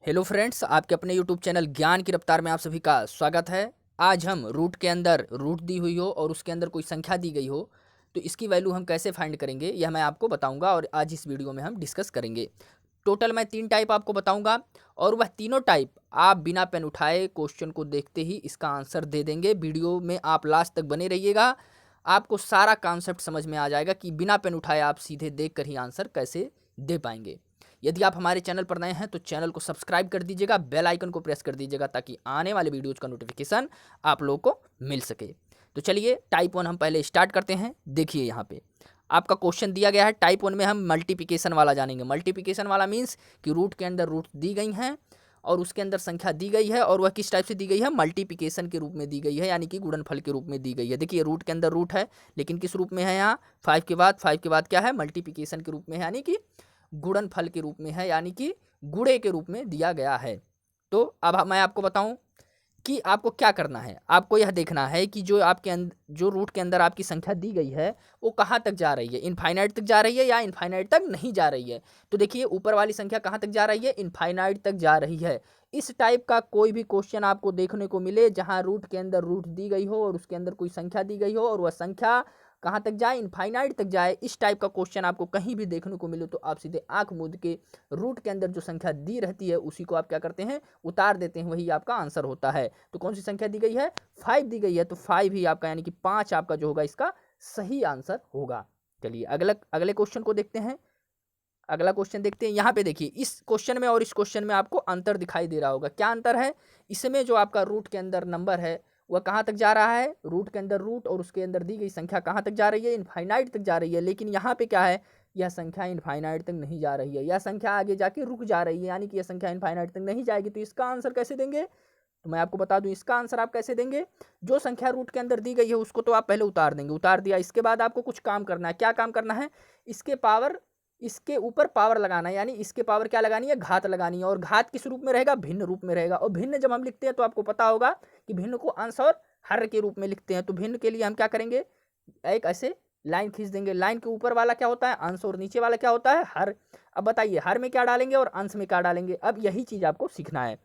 Hello friends, आपके अपने YouTube channel ज्ञान की रफ्तार में आप सभी का स्वागत है। आज हम रूट के अंदर रूट दी हुई हो और उसके अंदर कोई संख्या दी गई हो तो इसकी वैल्यू हम कैसे फाइंड करेंगे यह मैं आपको बताऊंगा और आज इस वीडियो में हम डिस्कस करेंगे। टोटल मैं 3 टाइप आपको बताऊंगा और वह तीनों टाइप आप बिना पेन उठाए क्वेश्चन को देखते ही इसका आंसर दे देंगे। वीडियो में आप लास्ट तक बने रहिएगा, आपको सारा कॉन्सेप्ट समझ में आ जाएगा कि बिना पेन उठाए आप सीधे देख कर ही आंसर कैसे दे पाएंगे। यदि आप हमारे चैनल पर नए हैं तो चैनल को सब्सक्राइब कर दीजिएगा, बेल आइकन को प्रेस कर दीजिएगा ताकि आने वाले वीडियोज़ का नोटिफिकेशन आप लोगों को मिल सके। तो चलिए टाइप 1 हम पहले स्टार्ट करते हैं। देखिए यहाँ पे आपका क्वेश्चन दिया गया है। टाइप 1 में हम मल्टीप्लिकेशन वाला जानेंगे। मल्टीप्लिकेशन वाला मीन्स कि रूट के अंदर रूट दी गई हैं और उसके अंदर संख्या दी गई है और वह किस टाइप से दी गई है, मल्टीप्लिकेशन के रूप में दी गई है, यानी कि गुणनफल के रूप में दी गई है। देखिए रूट के अंदर रूट है लेकिन किस रूप में है, यहाँ 5 के बाद क्या है, मल्टीप्लिकेशन के रूप में है, यानी कि गुणनफल के रूप में है, यानी कि गुणे के रूप में दिया गया है। तो अब मैं आपको बताऊं कि आपको क्या करना है। आपको यह देखना है कि जो आपके जो रूट के अंदर आपकी संख्या दी गई है वो कहाँ तक जा रही है, इनफाइनाइट तक जा रही है या इनफाइनाइट तक नहीं जा रही है। तो देखिए ऊपर वाली संख्या कहाँ तक जा रही है, इनफाइनाइट तक जा रही है। इस टाइप का कोई भी क्वेश्चन आपको देखने को मिले जहाँ रूट के अंदर रूट दी गई हो और उसके अंदर कोई संख्या दी गई हो और वह संख्या कहाँ तक जाए, इनफाइनाइट तक जाए, इस टाइप का क्वेश्चन आपको कहीं भी देखने को मिले तो आप सीधे आंख मूंद के रूट के अंदर जो संख्या दी रहती है उसी को आप क्या करते हैं, उतार देते हैं, वही आपका आंसर होता है। तो कौन सी संख्या दी गई है, 5 दी गई है, तो 5 ही आपका यानी कि 5 आपका जो होगा इसका सही आंसर होगा। चलिए अगले क्वेश्चन को देखते हैं। अगला क्वेश्चन देखते हैं। यहाँ पे देखिए इस क्वेश्चन में और इस क्वेश्चन में आपको अंतर दिखाई दे रहा होगा। क्या अंतर है, इसमें जो आपका रूट के अंदर नंबर है वह कहाँ तक जा रहा है, रूट के अंदर रूट और उसके अंदर दी गई संख्या कहाँ तक जा रही है, इनफाइनाइट तक जा रही है। लेकिन यहाँ पे क्या है, यह संख्या इनफाइनाइट तक नहीं जा रही है, यह संख्या आगे जाके रुक जा रही है, यानी कि यह संख्या इनफाइनाइट तक नहीं जाएगी। तो इसका आंसर कैसे देंगे, तो मैं आपको बता दूं इसका आंसर आप कैसे देंगे। जो संख्या रूट के अंदर दी गई है उसको तो आप पहले उतार देंगे, उतार दिया, इसके बाद आपको कुछ काम करना है। क्या काम करना है, इसके पावर, इसके ऊपर पावर लगाना है, यानी इसके पावर क्या लगानी है, घात लगानी है। और घात किस रूप में रहेगा, भिन्न रूप में रहेगा। और भिन्न जब हम लिखते हैं तो आपको पता होगा कि भिन्न को अंश और हर के रूप में लिखते हैं। तो भिन्न के लिए हम क्या करेंगे, एक ऐसे लाइन खींच देंगे। लाइन के ऊपर वाला क्या होता है, अंश, और नीचे वाला क्या होता है, हर। अब बताइए हर में क्या डालेंगे और अंश में क्या डालेंगे। अब यही चीज आपको सीखना है।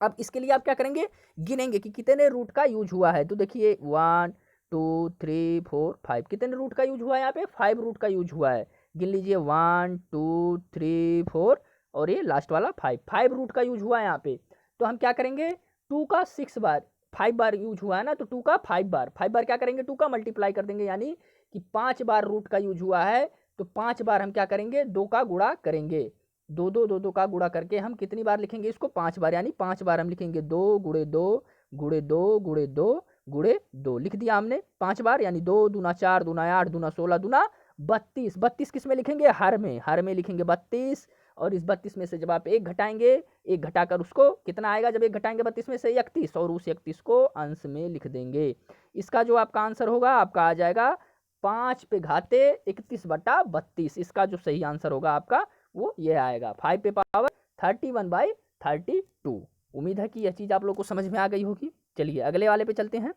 अब इसके लिए आप क्या करेंगे, गिनेंगे कि कितने रूट का यूज हुआ है। तो देखिए 1 2 3 4 5, कितने रूट का यूज हुआ है, यहाँ पे 5 रूट का यूज हुआ है। गिन लीजिए 1 2 3 4 और ये लास्ट वाला 5 रूट का यूज हुआ है यहाँ पे। तो हम क्या करेंगे, 2 का 6 बार, 5 बार यूज हुआ है ना, तो 2 का 5 बार क्या करेंगे, 2 का मल्टीप्लाई कर देंगे, यानी कि 5 बार रूट का यूज हुआ है। तो 5 बार हम क्या करेंगे, 2 का गुणा करेंगे। दो का गुणा करके हम कितनी बार लिखेंगे इसको, 5 बार, यानी 5 बार हम लिखेंगे 2 गुणे 2 गुणे 2 गुणे 2 गुणे 2, लिख दिया हमने 5 बार, यानी 2 दूना 4 दूना 8 दूना 16 दूना 32। 32 किस में लिखेंगे, हर में, हर में लिखेंगे 32। और इस 32 में से जब आप एक घटाएंगे, एक घटाकर उसको कितना आएगा, जब एक घटाएंगे 32 में से 31, और उस 31 को अंश में लिख देंगे। इसका जो आपका आंसर होगा आपका आ जाएगा 5 पे घाते 31/32। इसका जो सही आंसर होगा आपका वो ये आएगा 5 पे पावर 31/32। उम्मीद है कि यह चीज आप लोग को समझ में आ गई होगी। चलिए अगले वाले पे चलते हैं।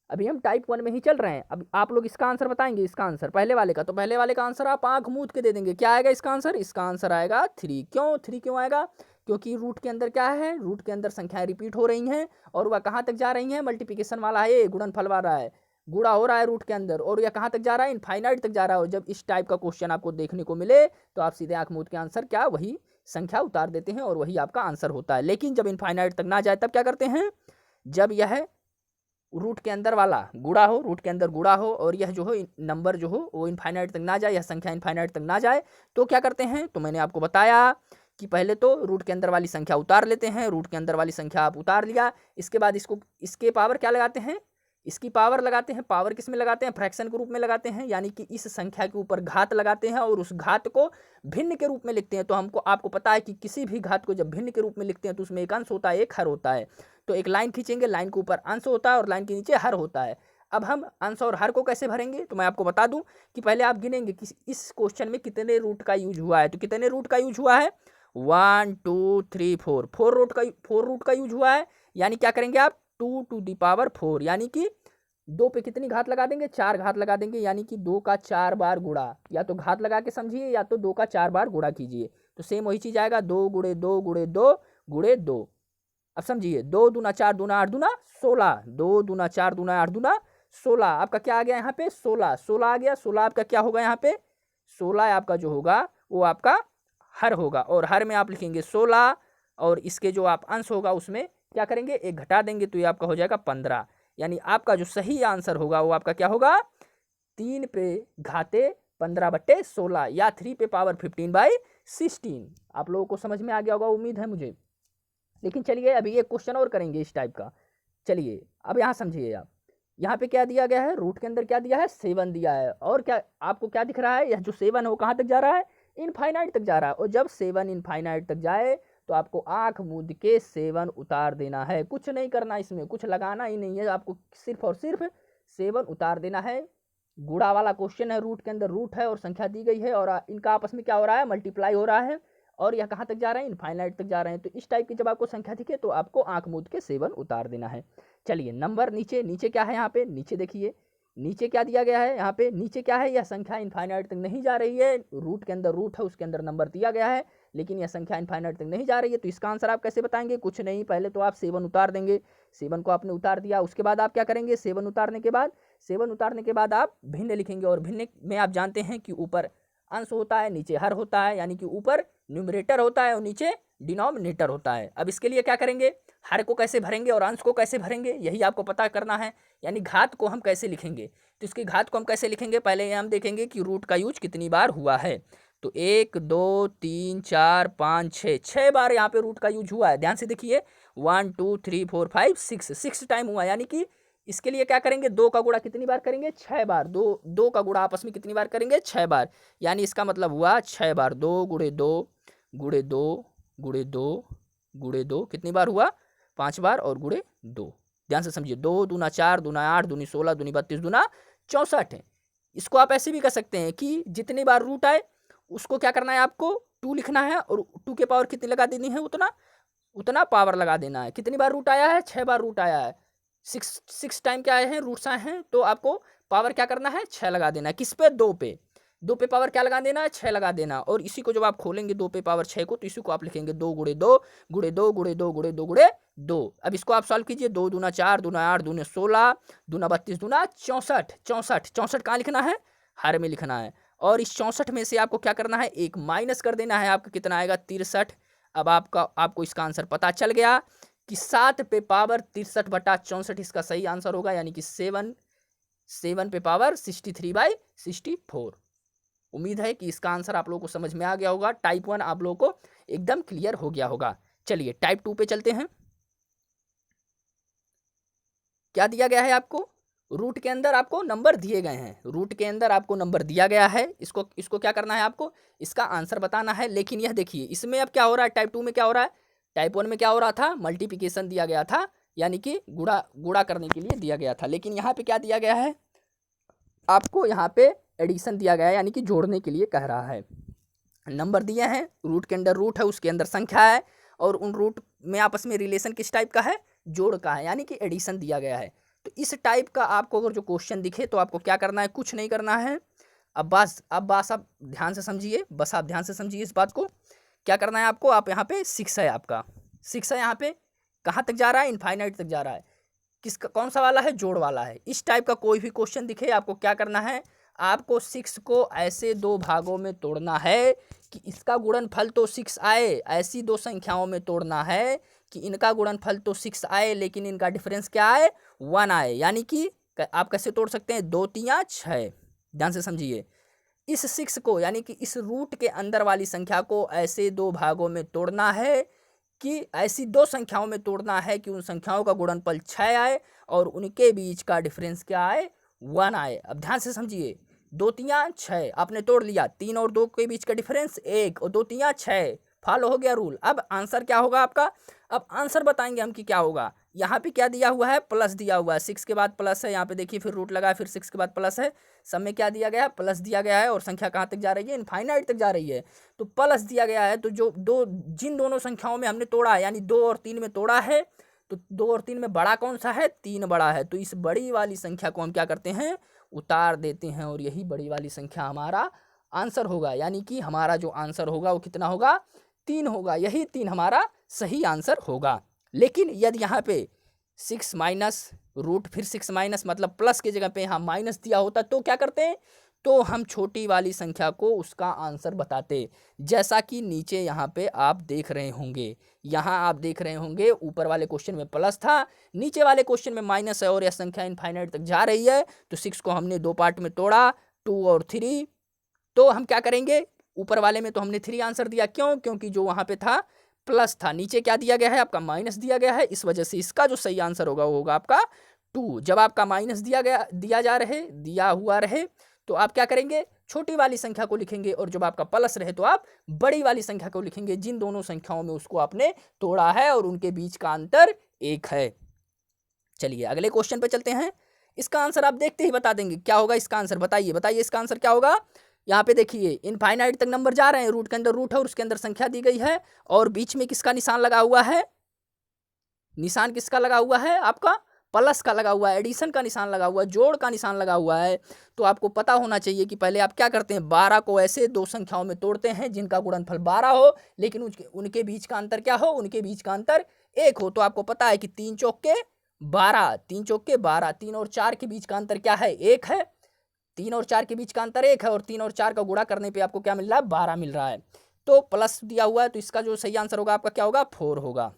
अभी हम टाइप 1 में ही चल रहे हैं। अब आप लोग इसका आंसर बताएंगे, इसका आंसर पहले वाले का। तो पहले वाले का आंसर आप आंख मूंद के दे देंगे। क्या आएगा इसका आंसर, इसका आंसर आएगा 3। क्यों 3 क्यों आएगा, क्योंकि रूट के अंदर क्या है, रूट के अंदर संख्याएं रिपीट हो रही हैं और वह कहाँ तक जा रही हैं, मल्टीप्लिकेशन वाला है, गुणनफल वाला है, गुणा हो रहा है रूट के अंदर, और यह कहाँ तक जा रहा है, इनफाइनाइट तक जा रहा है। और जब इस टाइप का क्वेश्चन आपको देखने को मिले तो आप सीधे आंख मूंद के आंसर क्या, वही संख्या उतार देते हैं और वही आपका आंसर होता है। लेकिन जब इनफाइनाइट तक ना जाए तब क्या करते हैं, जब यह रूट के अंदर वाला गुणा हो, रूट के अंदर गुणा हो और यह जो हो नंबर जो हो वो इनफाइनाइट तक ना जाए, यह संख्या इनफाइनाइट तक ना जाए, तो क्या करते हैं, तो मैंने आपको बताया कि पहले तो रूट के अंदर वाली संख्या उतार लेते हैं। रूट के अंदर वाली संख्या आप उतार लिया, इसके बाद इसको, इसके पावर क्या लगाते हैं, इसकी पावर लगाते हैं। पावर किस में लगाते हैं, फ्रैक्शन के रूप में लगाते हैं, यानी कि इस संख्या के ऊपर घात लगाते हैं और उस घात को भिन्न के रूप में लिखते हैं। तो हमको आपको पता है कि किसी भी घात को जब भिन्न के रूप में लिखते हैं तो उसमें एक अंश होता है, एक हर होता है। तो एक लाइन खींचेंगे, लाइन के ऊपर अंश होता है और लाइन के नीचे हर होता है। अब हम अंश और हर को कैसे भरेंगे, तो मैं आपको बता दूं कि पहले आप गिनेंगे कि इस क्वेश्चन में कितने रूट का यूज हुआ है। तो कितने रूट का यूज हुआ है, 1 2 3 4, 4 रूट का यूज हुआ है। यानी क्या करेंगे आप, 2 टू दी पावर 4, यानी कि 2 पे कितनी घात लगा देंगे, 4 घात लगा देंगे, यानी कि 2 का 4 बार गुणा। या तो घात लगा के समझिए या तो 2 का 4 बार गुणा कीजिए। तो सेम वही चीज़ आएगा, 2 गुणे 2 गुणे 2 गुणे 2। अब समझिए, 2 दूना 4 दूना 8 दूना 16, 2 दूना 4 दूना 8 दूना 16। आपका क्या आ गया यहाँ पे 16, 16 आ गया। 16 आपका क्या होगा यहाँ पे, 16 आपका जो होगा वो आपका हर होगा, और हर में आप लिखेंगे 16, और इसके जो आप अंश होगा उसमें क्या करेंगे, एक घटा देंगे, तो ये आपका हो जाएगा 15। यानी आपका जो सही आंसर होगा वो आपका क्या होगा, 3 पे घाते 15/16 या 3 पे पावर 15/16। आप लोगों को समझ में आ गया होगा, उम्मीद है मुझे। लेकिन चलिए अभी एक क्वेश्चन और करेंगे इस टाइप का। चलिए अब यहाँ समझिए आप, यहाँ पे क्या दिया गया है, रूट के अंदर क्या दिया है, 7 दिया है, और क्या आपको क्या दिख रहा है, यह जो 7 है वो कहाँ तक जा रहा है, इनफाइनाइट तक जा रहा है। और जब 7 इनफाइनाइट तक जाए तो आपको आंख मूंद के 7 उतार देना है, कुछ नहीं करना, इसमें कुछ लगाना ही नहीं है, आपको सिर्फ और सिर्फ 7 उतार देना है। गुणा वाला क्वेश्चन है, रूट के अंदर रूट है और संख्या दी गई है, और इनका आपस में क्या हो रहा है, मल्टीप्लाई हो रहा है, और यह कहाँ तक जा रहे हैं, इनफाइनाइट तक जा रहे हैं। तो इस टाइप की जब आपको संख्या दिखे तो आपको आंख मूंद के 7 उतार देना है। चलिए नंबर नीचे, नीचे क्या है यहाँ पे, नीचे देखिए, नीचे क्या दिया गया है, यहाँ पे नीचे क्या है, यह संख्या इनफाइनाइट तक नहीं जा रही है। रूट के अंदर रूट है, उसके अंदर नंबर दिया गया है, लेकिन यह संख्या इनफाइनाइट तक नहीं जा रही है। तो इसका आंसर आप कैसे बताएंगे, कुछ नहीं, पहले तो आप 7 उतार देंगे। 7 को आपने उतार दिया, उसके बाद आप क्या करेंगे, 7 उतारने के बाद आप भिन्न लिखेंगे, और भिन्न में आप जानते हैं कि ऊपर अंश होता है, नीचे हर होता है, यानी कि ऊपर न्यूमरेटर होता है और नीचे डिनोमिनेटर होता है। अब इसके लिए क्या करेंगे, हर को कैसे भरेंगे और अंश को कैसे भरेंगे, यही आपको पता करना है। यानी घात को हम कैसे लिखेंगे, तो इसकी घात को हम कैसे लिखेंगे, पहले हम देखेंगे कि रूट का यूज कितनी बार हुआ है। तो 1 2 3 4 5 6, 6 बार यहाँ पे रूट का यूज हुआ है। ध्यान से देखिए, 1 2 3 4 5 6, 6 टाइम हुआ। यानी कि इसके लिए क्या करेंगे, 2 का गुणा कितनी बार करेंगे, 6 बार। 2 का गुणा आपस में कितनी बार करेंगे, 6 बार। यानी इसका मतलब हुआ 6 बार, 2 गुणे 2 गुणे 2 गुणे 2 गुणे 2, कितनी बार हुआ, 5 बार, और गुणे 2। ध्यान से समझिए, 2 दूना 4 दूना 8 दूनी 16 दूनी 32 दूना 64 है। इसको आप ऐसे भी कर सकते हैं कि जितनी बार रूट आए उसको क्या करना है, आपको 2 लिखना है, और 2 के पावर कितनी लगा देनी है, उतना पावर लगा देना है। कितनी बार रूट आया है, 6 बार रूट आया है, 6 टाइम क्या आए हैं, रूट्स आए हैं, तो आपको पावर क्या करना है, 6 लगा देना है। किस पे, 2 पे। 2 पे पावर क्या लगा देना है, 6 लगा देना। और इसी को जब आप खोलेंगे 2 पे पावर 6 को, तो इसी को आप लिखेंगे 2 गुणे 2 गुणे 2 गुणे 2 गुणे 2 गुणे 2। अब इसको आप सॉल्व कीजिए, 2 दूना 4 दूना 8 दूने 16 दूना 32 दूना 64, 64 कहाँ लिखना है, हर में लिखना है। और इस 64 में से आपको क्या करना है, एक माइनस कर देना है, आपका कितना आएगा, 63। अब आपको इसका आंसर पता चल गया कि 7 पे पावर 63/64 इसका सही आंसर होगा, यानी कि 7 पे पावर 63/64। उम्मीद है कि इसका आंसर आप लोगों को समझ में आ गया होगा। टाइप 1 आप लोगों को एकदम क्लियर हो गया होगा। चलिए टाइप 2 पे चलते हैं। क्या दिया गया है आपको, रूट के अंदर आपको नंबर दिए गए हैं, रूट के अंदर आपको नंबर दिया गया है, इसको क्या करना है, आपको इसका आंसर बताना है। लेकिन यह देखिए, इसमें अब क्या हो रहा है, टाइप 2 में क्या हो रहा है, टाइप 1 में क्या हो रहा था, मल्टीप्लिकेशन दिया गया था, यानी कि गुणा करने के लिए दिया गया था। लेकिन यहाँ पे क्या दिया गया है, आपको यहाँ पे एडिशन दिया गया है, यानी कि जोड़ने के लिए कह रहा है। नंबर दिए हैं, रूट के अंदर रूट है, उसके अंदर संख्या है, और उन रूट में आपस में रिलेशन किस टाइप का है, जोड़ का है, यानी कि एडिशन दिया गया है। तो इस टाइप का आपको अगर जो क्वेश्चन दिखे तो आपको क्या करना है, कुछ नहीं करना है। अब बस आप ध्यान से समझिए, बस आप ध्यान से समझिए इस बात को। क्या करना है आपको, आप यहाँ पे 6 है, आपका 6 है, यहाँ पे कहाँ तक जा रहा है, इनफाइनाइट तक जा रहा है। किसका, कौन सा वाला है, जोड़ वाला है। इस टाइप का कोई भी क्वेश्चन दिखे आपको क्या करना है, आपको 6 को ऐसे 2 भागों में तोड़ना है कि इसका गुणनफल तो 6 आए, ऐसी 2 संख्याओं में तोड़ना है कि इनका गुणनफल तो 6 आए लेकिन इनका डिफरेंस क्या आए, 1 आए। यानी कि आप कैसे तोड़ सकते हैं, 2 3 6। ध्यान से समझिए, इस 6 को यानी कि इस रूट के अंदर वाली संख्या को ऐसे 2 भागों में तोड़ना है कि ऐसी 2 संख्याओं में तोड़ना है कि उन संख्याओं का गुणनफल 6 आए और उनके बीच का डिफरेंस क्या आए, 1 आए। अब ध्यान से समझिए, 2 3 6 आपने तोड़ लिया, 3 और 2 के बीच का डिफरेंस 1, और 2 3 6, फॉलो हो गया रूल। अब आंसर क्या होगा आपका, अब आंसर बताएंगे हम कि क्या होगा। यहाँ पे क्या दिया हुआ है, प्लस दिया हुआ है, 6 के बाद प्लस है, यहाँ पे देखिए फिर रूट लगा है, फिर 6 के बाद प्लस है, सब में क्या दिया गया है, प्लस दिया गया है, और संख्या कहाँ तक जा रही है, इनफाइनाइट तक जा रही है। तो प्लस दिया गया है, तो जिन दोनों संख्याओं में हमने तोड़ा है, यानी 2 और 3 में तोड़ा है, तो 2 और 3 में बड़ा कौन सा है, 3 बड़ा है। तो इस बड़ी वाली संख्या को हम क्या करते हैं, उतार देते हैं, और यही बड़ी वाली संख्या हमारा आंसर होगा, यानी कि हमारा जो आंसर होगा वो कितना होगा, 3 होगा। यही 3 हमारा सही आंसर होगा। लेकिन यदि यहाँ पे 6 माइनस रूट फिर 6 माइनस मतलब प्लस की जगह पे यहाँ माइनस दिया होता तो क्या करते हैं, तो हम छोटी वाली संख्या को उसका आंसर बताते। जैसा कि नीचे यहाँ पे आप देख रहे होंगे, यहाँ आप देख रहे होंगे ऊपर वाले क्वेश्चन में प्लस था, नीचे वाले क्वेश्चन में माइनस है और यह संख्या इनफाइनाइट तक जा रही है। तो 6 को हमने 2 पार्ट में तोड़ा, 2 और 3। तो हम क्या करेंगे, ऊपर वाले में तो हमने 3 आंसर दिया, क्यों, क्योंकि जो वहाँ पे था प्लस था, नीचे क्या दिया गया है आपका माइनस दिया गया है, इस वजह से इसका जो सही आंसर होगा वो होगा आपका 2। जब आपका माइनस दिया हुआ रहे तो आप क्या करेंगे, छोटी वाली संख्या को लिखेंगे, और जब आपका प्लस रहे तो आप बड़ी वाली संख्या को लिखेंगे। जिन दोनों संख्याओं में उसको आपने तोड़ा है और उनके बीच का अंतर 1 है। चलिए अगले क्वेश्चन पे चलते हैं। इसका आंसर आप देखते ही बता देंगे क्या होगा इसका आंसर। बताइए इसका आंसर क्या होगा। यहाँ पे देखिए इनफाइनाइट तक नंबर जा रहे हैं, रूट के अंदर रूट है और उसके अंदर संख्या दी गई है, और बीच में किसका निशान लगा हुआ है, निशान किसका लगा हुआ है, आपका प्लस का लगा हुआ है, एडिशन का निशान लगा हुआ है, जोड़ का निशान लगा हुआ है। तो आपको पता होना चाहिए कि पहले आप क्या करते हैं, 12 को ऐसे दो संख्याओं में तोड़ते हैं जिनका गुणनफल 12 हो, लेकिन उनके बीच का अंतर क्या हो, उनके बीच का अंतर 1 हो। तो आपको पता है कि 3 चौके 12, 3 चौके 12, 3 और 4 के बीच का अंतर क्या है, 1 है। 3 और 4 के बीच का अंतर 1 है, और 3 और 4 का गुणा करने पे आपको क्या मिल रहा है, 12 मिल रहा है। तो प्लस दिया हुआ है, तो इसका जो सही आंसर होगा आपका क्या होगा, 4 होगा।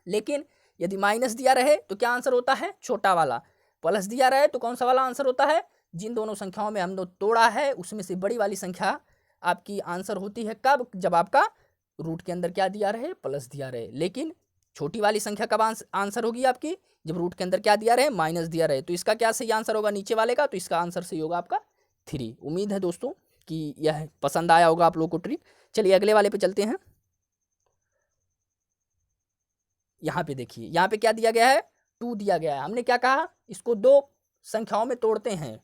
लेकिन यदि माइनस दिया रहे तो क्या आंसर होता है, छोटा वाला। प्लस दिया रहे तो कौन सा वाला आंसर होता है, जिन दोनों संख्याओं में हमने तोड़ा है उसमें से बड़ी वाली संख्या आपकी आंसर होती है कब, जब आपका रूट के अंदर क्या दिया रहे, प्लस दिया रहे। लेकिन छोटी वाली संख्या कब आंसर होगी आपकी, जब रूट के अंदर क्या दिया रहे, माइनस दिया रहे। तो इसका क्या सही आंसर होगा नीचे वाले का, तो इसका आंसर सही होगा आपका 3। उम्मीद है दोस्तों कि यह पसंद आया होगा आप लोगों को ट्रिक। चलिए अगले वाले पे चलते हैं। यहाँ पे देखिए, यहाँ पे क्या दिया गया है, 2 दिया गया है। हमने क्या कहा, इसको 2 संख्याओं में तोड़ते हैं,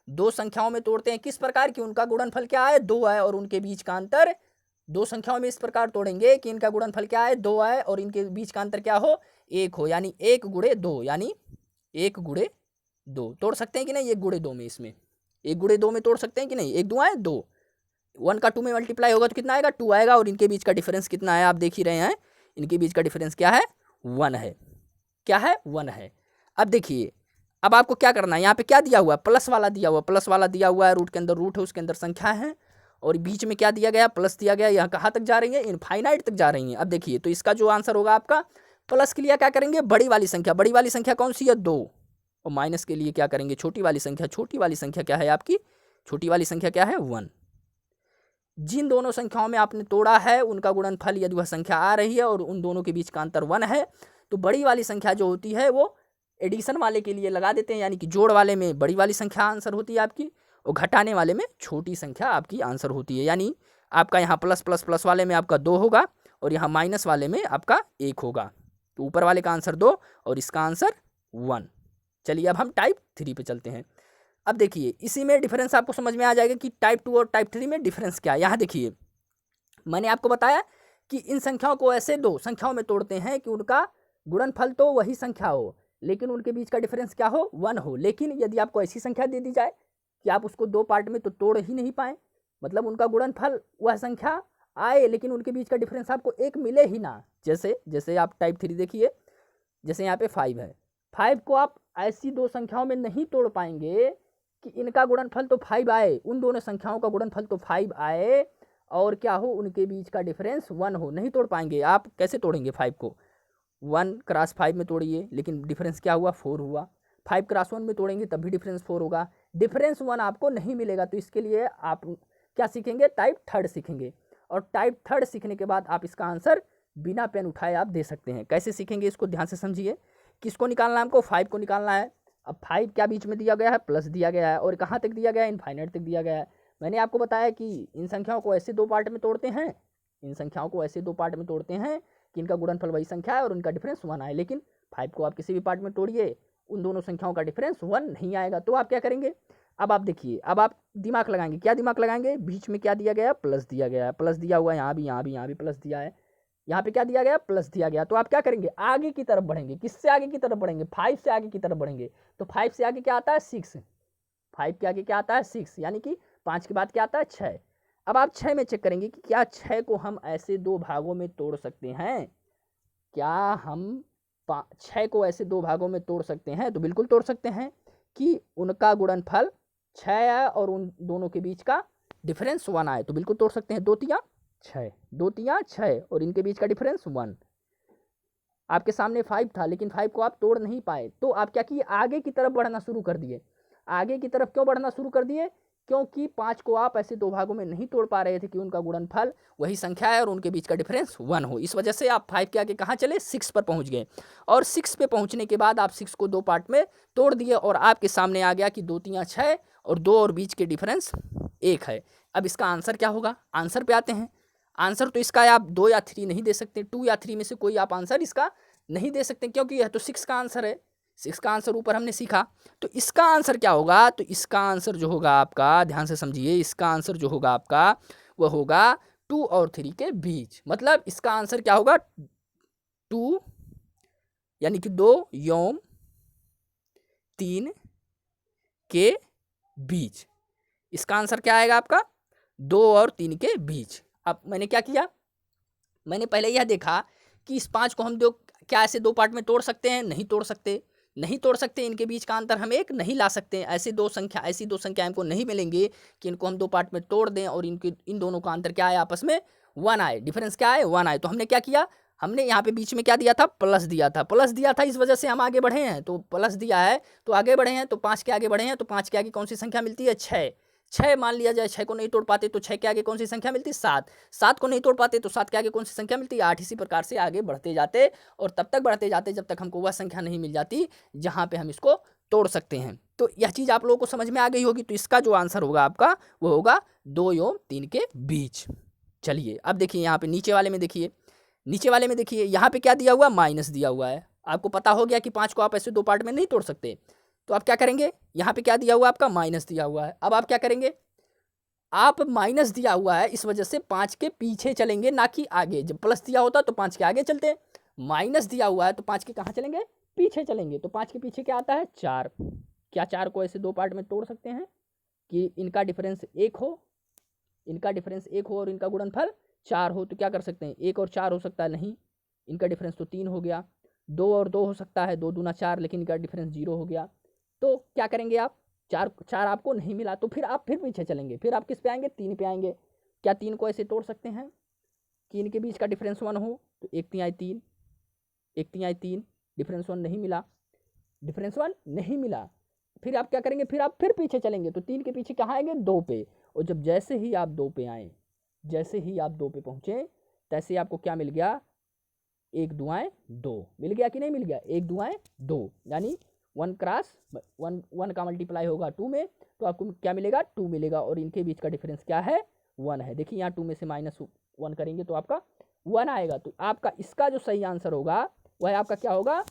2 संख्याओं में तोड़ते हैं किस प्रकार की, उनका गुणनफल क्या है, 2 है, और उनके बीच का अंतर 2 संख्याओं में इस प्रकार तोड़ेंगे कि इनका गुणनफल क्या है, 2 है, और इनके बीच का अंतर क्या हो, 1 हो, यानी 1 गुणे 2, यानी 1 गुणे 2 तोड़ सकते हैं कि नहीं, 1 गुणे 2 में, इसमें 1 गुणे 2 में तोड़ सकते हैं कि नहीं, 1 2 है 2, 1 का 2 में मल्टीप्लाई होगा तो कितना आएगा, 2 आएगा, और इनके बीच का डिफरेंस कितना है आप देख ही रहे हैं, इनके बीच का डिफरेंस क्या है, 1 है। क्या है, 1 है। अब देखिए, अब आपको क्या करना है, यहाँ पे क्या दिया हुआ है, प्लस वाला दिया हुआ, प्लस वाला दिया हुआ है, रूट के अंदर रूट है, उसके अंदर संख्या है, और बीच में क्या दिया गया, प्लस दिया गया। यहाँ कहाँ तक जा रही है, इनफाइनाइट तक जा रही है। अब देखिए, तो इसका जो आंसर होगा आपका, प्लस के लिए क्या करेंगे, बड़ी वाली संख्या कौन सी है, 2, और माइनस के लिए क्या करेंगे, छोटी वाली संख्या क्या है आपकी, छोटी वाली संख्या क्या है, 1। जिन दोनों संख्याओं में आपने तोड़ा है उनका गुणनफल यदि वह संख्या आ रही है और उन दोनों के बीच का अंतर 1 है, तो बड़ी वाली संख्या जो होती है वो एडिशन वाले के लिए लगा देते हैं, यानी कि जोड़ वाले में बड़ी वाली संख्या आंसर होती है आपकी, और घटाने वाले में छोटी संख्या आपकी आंसर होती है। यानी आपका यहाँ प्लस प्लस प्लस वाले में आपका 2 होगा, और यहाँ माइनस वाले में आपका 1 होगा। तो ऊपर वाले का आंसर 2 और इसका आंसर 1। चलिए अब हम टाइप 3 पे चलते हैं। अब देखिए, इसी में डिफरेंस आपको समझ में आ जाएगा कि टाइप 2 और टाइप 3 में डिफरेंस क्या है। यहाँ देखिए, मैंने आपको बताया कि इन संख्याओं को ऐसे 2 संख्याओं में तोड़ते हैं कि उनका गुणनफल तो वही संख्या हो, लेकिन उनके बीच का डिफरेंस क्या हो, 1 हो। लेकिन यदि आपको ऐसी संख्या दे दी जाए कि आप उसको 2 पार्ट में तो तोड़ ही नहीं पाए, मतलब उनका गुणनफल वह संख्या आए लेकिन उनके बीच का डिफरेंस आपको 1 मिले ही ना। जैसे आप टाइप 3 देखिए, जैसे यहाँ पे 5 है, 5 को आप ऐसी 2 संख्याओं में नहीं तोड़ पाएंगे कि इनका गुणनफल तो 5 आए, उन दोनों संख्याओं का गुणनफल तो 5 आए, और क्या हो, उनके बीच का डिफरेंस 1 हो, नहीं तोड़ पाएंगे। आप कैसे तोड़ेंगे 5 को, 1 क्रॉस 5 में तोड़िए, लेकिन डिफरेंस क्या हुआ, 4 हुआ। 5 क्रॉस 1 में तोड़ेंगे तब भी डिफरेंस 4 होगा, डिफरेंस 1 आपको नहीं मिलेगा। तो इसके लिए आप क्या सीखेंगे, टाइप 3 सीखेंगे, और टाइप 3 सीखने के बाद आप इसका आंसर बिना पेन उठाए आप दे सकते हैं। कैसे सीखेंगे इसको ध्यान से समझिए। किसको निकालना है हमको, 5 को निकालना है। अब 5 क्या बीच में दिया गया है, प्लस दिया गया है, और कहाँ तक दिया गया है, इनफाइनाइट तक दिया गया है। मैंने आपको बताया कि इन संख्याओं को ऐसे 2 पार्ट में तोड़ते हैं, कि इनका गुणनफल वही संख्या है और उनका डिफरेंस 1 आए। लेकिन 5 को आप किसी भी पार्ट में तोड़िए, उन दोनों संख्याओं का डिफरेंस 1 नहीं आएगा। तो आप क्या करेंगे, अब आप देखिए, अब आप दिमाग लगाएंगे। क्या दिमाग लगाएंगे, बीच में क्या दिया गया, प्लस दिया गया है, प्लस दिया हुआ है, यहाँ भी प्लस दिया है, यहाँ पे क्या दिया गया, प्लस दिया गया। तो आप क्या करेंगे, आगे की तरफ बढ़ेंगे। किससे आगे की तरफ बढ़ेंगे, 5 से आगे की तरफ बढ़ेंगे। तो 5 से आगे क्या आता है, 6, 5 के आगे क्या आता है, 6, यानी कि 5 के बाद क्या आता है 6। अब आप 6 में चेक करेंगे कि क्या 6 को हम ऐसे दो भागों में तोड़ सकते हैं। क्या हम 6 को ऐसे दो भागों में तोड़ सकते हैं? तो बिल्कुल तोड़ सकते हैं कि उनका गुणनफल 6 आए और उन दोनों के बीच का डिफरेंस 1 आए। तो बिल्कुल तोड़ सकते हैं। 2 तिया 6, 2 तिया 6 और इनके बीच का डिफरेंस 1। आपके सामने 5 था लेकिन 5 को आप तोड़ नहीं पाए, तो आप क्या किए, आगे की तरफ बढ़ना शुरू कर दिए। आगे की तरफ क्यों बढ़ना शुरू कर दिए? क्योंकि 5 को आप ऐसे दो भागों में नहीं तोड़ पा रहे थे कि उनका गुणनफल वही संख्या है और उनके बीच का डिफरेंस 1 हो। इस वजह से आप 5 के आगे कहाँ चले, 6 पर पहुंच गए। और 6 पे पहुंचने के बाद आप 6 को दो पार्ट में तोड़ दिए और आपके सामने आ गया कि 2 तिया 6 और 2 और बीच के डिफरेंस 1 है। अब इसका आंसर क्या होगा? आंसर पे आते हैं। आंसर तो इसका आप 2 या 3 नहीं दे सकते, 2 या 3 में से कोई आप आंसर इसका नहीं दे सकते, क्योंकि यह तो 6 का आंसर है। 6 का आंसर ऊपर हमने सीखा। तो इसका आंसर क्या होगा? तो इसका आंसर जो होगा आपका, ध्यान से समझिए, इसका आंसर जो होगा आपका वह होगा 2 और 3 के बीच। मतलब इसका आंसर क्या होगा? 2 यानी कि 2 योम 3 के बीच। इसका आंसर क्या आएगा आपका? 2 और 3 के बीच। अब मैंने क्या किया, मैंने पहले यह देखा कि इस 5 को हम दो क्या ऐसे दो पार्ट में तोड़ सकते हैं? नहीं तोड़ सकते। नहीं तोड़ सकते, इनके बीच का अंतर हम एक नहीं ला सकते। ऐसी दो संख्या हमको नहीं मिलेंगी कि इनको हम दो पार्ट में तोड़ दें और इन दोनों का अंतर क्या आए आपस में? 1 आए। डिफरेंस क्या आए? 1 आए। तो हमने क्या किया, हमने यहाँ पे बीच में क्या दिया था? प्लस दिया था। प्लस दिया था, इस वजह से हम आगे बढ़े हैं। तो प्लस दिया है तो आगे बढ़े हैं। तो 5 के आगे बढ़े हैं तो 5 के आगे कौन सी संख्या मिलती है? 6। 6 मान लिया जाए, 6 को नहीं तोड़ पाते तो 6 के आगे कौन सी संख्या मिलती है? 7। 7 को नहीं तोड़ पाते तो 7 के आगे कौन सी संख्या मिलती है? 8। इसी प्रकार से आगे बढ़ते जाते और तब तक बढ़ते जाते जब तक हमको वह संख्या नहीं मिल जाती जहाँ पे हम इसको तोड़ सकते हैं। तो यह चीज़ आप लोगों को समझ में आ गई होगी। तो इसका जो आंसर होगा आपका वो होगा 2 और 3 के बीच। चलिए अब देखिए यहाँ पे नीचे वाले में देखिए, नीचे वाले में देखिए यहाँ पे क्या दिया हुआ? माइनस दिया हुआ है। आपको पता हो गया कि 5 को आप ऐसे दो पार्ट में नहीं तोड़ सकते। तो आप क्या करेंगे, यहाँ पे क्या दिया हुआ आपका? माइनस दिया हुआ है। अब आप क्या करेंगे, आप माइनस दिया हुआ है इस वजह से 5 के पीछे चलेंगे, ना कि आगे। जब प्लस दिया होता तो 5 के आगे चलते, माइनस दिया हुआ है तो 5 के कहाँ चलेंगे? पीछे चलेंगे। तो 5 के पीछे क्या आता है? 4। क्या 4 को ऐसे दो पार्ट में तोड़ सकते हैं कि इनका डिफरेंस 1 हो, इनका डिफरेंस 1 हो और इनका गुणनफल 4 हो? तो क्या कर सकते हैं, 1 और 4 हो सकता है? नहीं, इनका डिफरेंस तो 3 हो गया। 2 और 2 हो सकता है, 2 दूना 4, लेकिन इनका डिफरेंस 0 हो गया। तो क्या करेंगे आप, 4 आपको नहीं मिला तो फिर आप फिर पीछे चलेंगे। फिर आप किस पे आएंगे? 3 पे आएंगे। क्या 3 को ऐसे तोड़ सकते हैं कि इनके बीच का डिफरेंस 1 हो? तो 1 तिहाई 3, 1 तिहाई 3, डिफरेंस 1 नहीं मिला, डिफरेंस 1 नहीं मिला। फिर आप क्या करेंगे, फिर आप फिर पीछे चलेंगे। तो 3 के पीछे कहाँ आएंगे? 2 पे। और जब जैसे ही आप 2 पे आए, जैसे ही आप 2 पे पहुँचे, तैसे आपको क्या मिल गया? 1 दुआएं 2 मिल गया कि नहीं मिल गया? 1 दुआएं 2, यानी 1 क्रॉस 1 का मल्टीप्लाई होगा 2 में, तो आपको क्या मिलेगा? 2 मिलेगा। और इनके बीच का डिफरेंस क्या है? 1 है। देखिए यहाँ 2 में से -1 करेंगे तो आपका 1 आएगा। तो आपका इसका जो सही आंसर होगा वह आपका क्या होगा?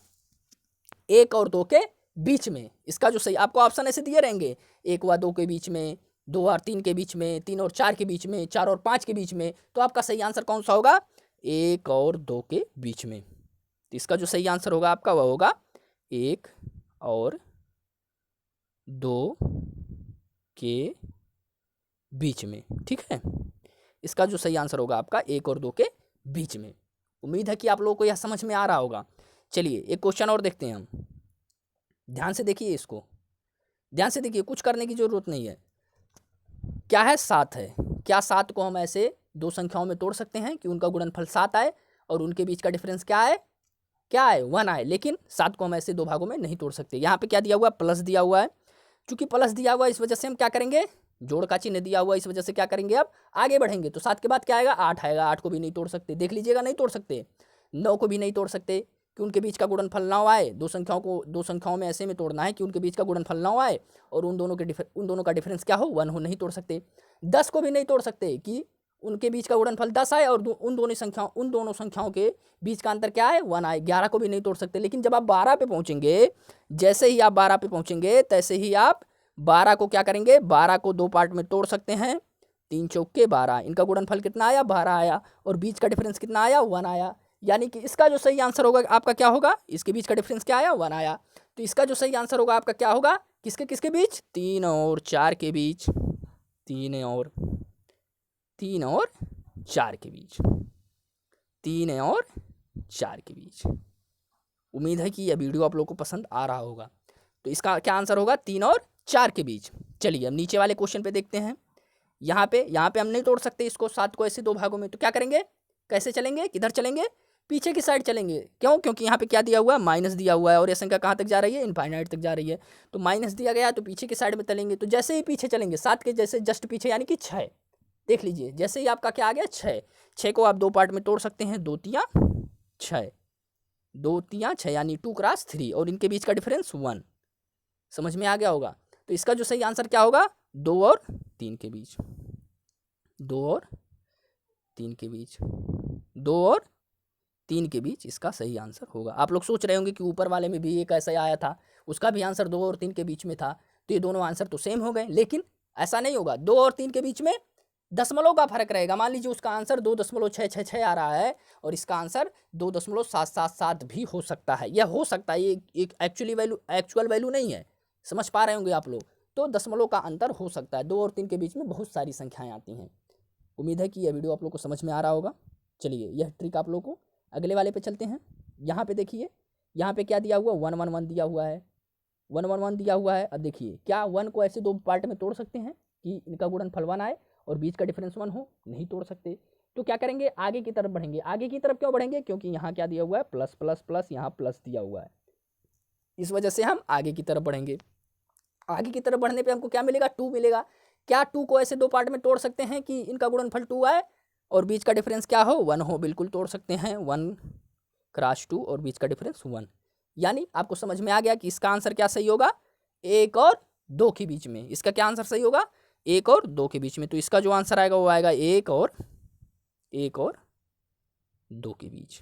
1 और 2 के बीच में। इसका जो सही, आपको ऑप्शन ऐसे दिए रहेंगे, 1 व 2 के बीच में, 2 और 3 के बीच में, 3 और 4 के बीच में, 4 और 5 के बीच में। तो आपका सही आंसर कौन सा होगा? 1 और 2 के बीच में। तो इसका जो सही आंसर होगा आपका वह होगा 1 और 2 के बीच में। ठीक है, इसका जो सही आंसर होगा आपका 1 और 2 के बीच में। उम्मीद है कि आप लोगों को यह समझ में आ रहा होगा। चलिए एक क्वेश्चन और देखते हैं हम। ध्यान से देखिए, इसको ध्यान से देखिए, कुछ करने की जरूरत नहीं है। क्या है? 7 है। क्या 7 को हम ऐसे दो संख्याओं में तोड़ सकते हैं कि उनका गुणनफल 7 आए और उनके बीच का डिफरेंस क्या है? क्या है? 1 आए। लेकिन 7 को हम ऐसे दो भागों में नहीं तोड़ सकते। यहाँ पे क्या दिया हुआ? प्लस दिया हुआ है। चूंकि प्लस दिया हुआ है इस वजह से हम क्या करेंगे? जोड़ का चिन्ह दिया हुआ है, इस वजह से क्या करेंगे? अब आगे बढ़ेंगे। तो 7 के बाद क्या आएगा? 8 आएगा। 8 को भी नहीं तोड़ सकते, देख लीजिएगा, नहीं तोड़ सकते। 9 को भी नहीं तोड़ सकते कि उनके बीच का गुणनफल 9 आए। दो संख्याओं में ऐसे में तोड़ना है कि उनके बीच का गुणनफल 9 आए और उन दोनों का डिफरेंस क्या हो? 1 हो। नहीं तोड़ सकते। 10 को भी नहीं तोड़ सकते कि उनके बीच का गुणनफल 10 आए और उन दोनों संख्याओं के बीच का अंतर क्या है? 1 आए। 11 को भी नहीं तोड़ सकते। लेकिन जब आप 12 पे पहुंचेंगे, जैसे ही आप 12 पे पहुंचेंगे तैसे ही आप 12 को क्या करेंगे? 12 को दो पार्ट में तोड़ सकते हैं। 3 चौके 12, इनका गुणनफल कितना आया? 12 आया और बीच का डिफरेंस कितना आया? 1 आया। यानी कि इसका जो सही आंसर होगा आपका क्या होगा? इसके बीच का डिफरेंस क्या आया? 1 आया। तो इसका जो सही आंसर होगा आपका क्या होगा? किसके किसके बीच? 3 और 4 के बीच। 3 और 4 के बीच, 3 और 4 के बीच। उम्मीद है कि यह वीडियो आप लोगों को पसंद आ रहा होगा। तो इसका क्या आंसर होगा? 3 और 4 के बीच। चलिए अब नीचे वाले क्वेश्चन पे देखते हैं। यहाँ पे हम नहीं तोड़ सकते इसको 7 को ऐसे 2 भागों में, तो क्या करेंगे? कैसे चलेंगे? किधर चलेंगे? पीछे की साइड चलेंगे। क्यों? क्योंकि यहाँ पे क्या दिया हुआ है? माइनस दिया हुआ है और ये संख्या कहाँ तक जा रही है? इनफाइनाइट तक जा रही है। तो माइनस दिया गया तो पीछे की साइड में चलेंगे। तो जैसे ही पीछे चलेंगे 7 के जैसे जस्ट पीछे, यानी कि 6। देख लीजिए, जैसे ही आपका क्या आ गया? 6। 6 को आप 2 पार्ट में तोड़ सकते हैं, 2 तिया 6, 2 तिया 6 यानी 2 क्रॉस 3 और इनके बीच का डिफरेंस 1। समझ में आ गया होगा। तो इसका जो सही आंसर क्या होगा? 2 और 3 के बीच, 2 और 3 के बीच, 2 और 3 के बीच इसका सही आंसर होगा। आप लोग सोच रहे होंगे कि ऊपर वाले में भी एक ऐसा आया था, उसका भी आंसर 2 और 3 के बीच में था, तो ये दोनों आंसर तो सेम हो गए। लेकिन ऐसा नहीं होगा, 2 और 3 के बीच में दशमलव का फर्क रहेगा। मान लीजिए उसका आंसर 2.666 आ रहा है और इसका आंसर 2.777 भी हो सकता है। यह हो सकता है, ये एक एक्चुअल वैल्यू नहीं है। समझ पा रहे होंगे आप लोग। तो दशमलव का अंतर हो सकता है। 2 और 3 के बीच में बहुत सारी संख्याएं आती हैं। उम्मीद है कि यह वीडियो आप लोग को समझ में आ रहा होगा। चलिए यह ट्रिक आप लोग को अगले वाले पे चलते हैं। यहाँ पे देखिए, यहाँ पे क्या दिया हुआ? 1 1 1 दिया हुआ है, 1 1 1 दिया हुआ है। अब देखिए, क्या 1 को ऐसे 2 पार्ट में तोड़ सकते हैं कि इनका गुणनफल 1 आए और बीच का डिफरेंस 1 हो? नहीं तोड़ सकते। तो क्या करेंगे? आगे की तरफ बढ़ेंगे। आगे की तरफ क्यों बढ़ेंगे? क्योंकि यहाँ क्या दिया हुआ है? प्लस प्लस प्लस, यहाँ प्लस दिया हुआ है। इस वजह से हम आगे की तरफ बढ़ेंगे। आगे की तरफ बढ़ने पे हमको क्या मिलेगा? 2 मिलेगा। क्या 2 को ऐसे 2 पार्ट में तोड़ सकते हैं कि इनका गुणनफल 2 आए और बीच का डिफरेंस क्या हो? 1 हो। बिल्कुल तोड़ सकते हैं। 1 क्रॉस 2 और बीच का डिफरेंस 1। यानी आपको समझ में आ गया कि इसका आंसर क्या सही होगा? 1 और 2 के बीच में। इसका क्या आंसर सही होगा? 1 और 2 के बीच में। तो इसका जो आंसर आएगा वो आएगा 1 और 2 के बीच,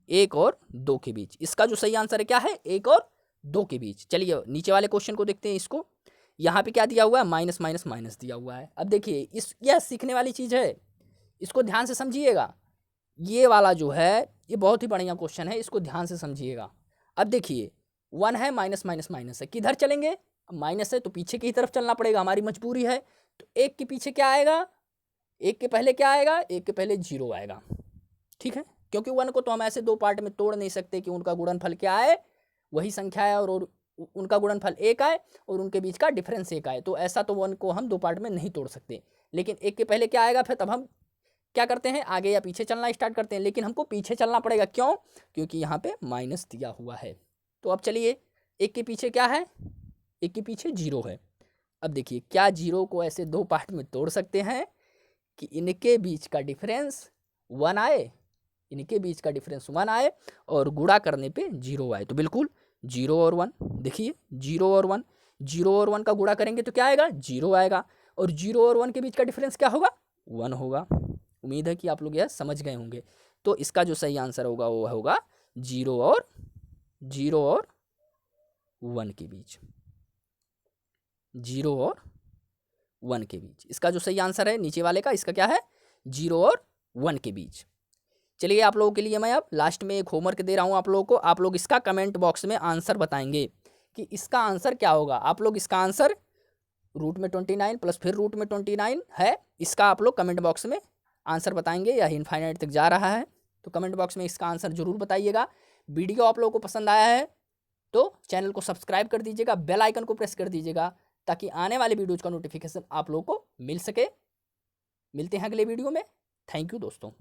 1 और 2 के बीच। इसका जो सही आंसर है क्या है? 1 और 2 के बीच। चलिए नीचे वाले क्वेश्चन को देखते हैं। इसको यहाँ पे क्या दिया हुआ है? माइनस माइनस माइनस दिया हुआ है। अब देखिए, यह सीखने वाली चीज़ है, इसको ध्यान से समझिएगा। ये वाला जो है ये बहुत ही बढ़िया क्वेश्चन है, इसको ध्यान से समझिएगा। अब देखिए, 1 है, माइनस माइनस माइनस है, किधर चलेंगे? माइनस है तो पीछे की तरफ चलना पड़ेगा, हमारी मजबूरी है। तो 1 के पीछे क्या आएगा? 1 के पहले क्या आएगा? 1 के पहले 0 आएगा। ठीक है, क्योंकि 1 को तो हम ऐसे 2 पार्ट में तोड़ नहीं सकते कि उनका गुणनफल क्या आए, वही संख्या है और उनका गुणनफल 1 आए और उनके बीच का डिफरेंस 1 आए। तो ऐसा तो 1 को हम 2 पार्ट में नहीं तोड़ सकते। लेकिन 1 के पहले क्या आएगा? फिर तब हम क्या करते हैं? आगे या पीछे चलना स्टार्ट करते हैं। लेकिन हमको पीछे चलना पड़ेगा। क्यों? क्योंकि यहाँ पे माइनस दिया हुआ है। तो अब चलिए, 1 के पीछे क्या है? 1 के पीछे 0 है। अब देखिए, क्या 0 को ऐसे 2 पार्ट में तोड़ सकते हैं कि इनके बीच का डिफरेंस 1 आए, इनके बीच का डिफरेंस 1 आए और गुणा करने पे 0 आए? तो बिल्कुल 0 और 1। देखिए 0 और 1, 0 और 1 का गुणा करेंगे तो क्या आएगा? 0 आएगा। और 0 और 1 के बीच का डिफरेंस क्या होगा? 1 होगा। उम्मीद है कि आप लोग यह समझ गए होंगे। तो इसका जो सही आंसर होगा वो होगा 0 और 1 के बीच, 0 और 1 के बीच। इसका जो सही आंसर है नीचे वाले का, इसका क्या है? 0 और 1 के बीच। चलिए आप लोगों के लिए मैं अब लास्ट में एक होमवर्क दे रहा हूँ आप लोगों को। आप लोग इसका कमेंट बॉक्स में आंसर बताएंगे कि इसका आंसर क्या होगा। आप लोग इसका आंसर रूट में 29 प्लस फिर रूट में 29 है, इसका आप लोग कमेंट बॉक्स में आंसर बताएंगे। या इनफाइनाइट तक जा रहा है तो कमेंट बॉक्स में इसका आंसर जरूर बताइएगा। वीडियो आप लोगों को पसंद आया है तो चैनल को सब्सक्राइब कर दीजिएगा, बेल आइकन को प्रेस कर दीजिएगा ताकि आने वाले वीडियोज़ का नोटिफिकेशन आप लोगों को मिल सके। मिलते हैं अगले वीडियो में। थैंक यू दोस्तों।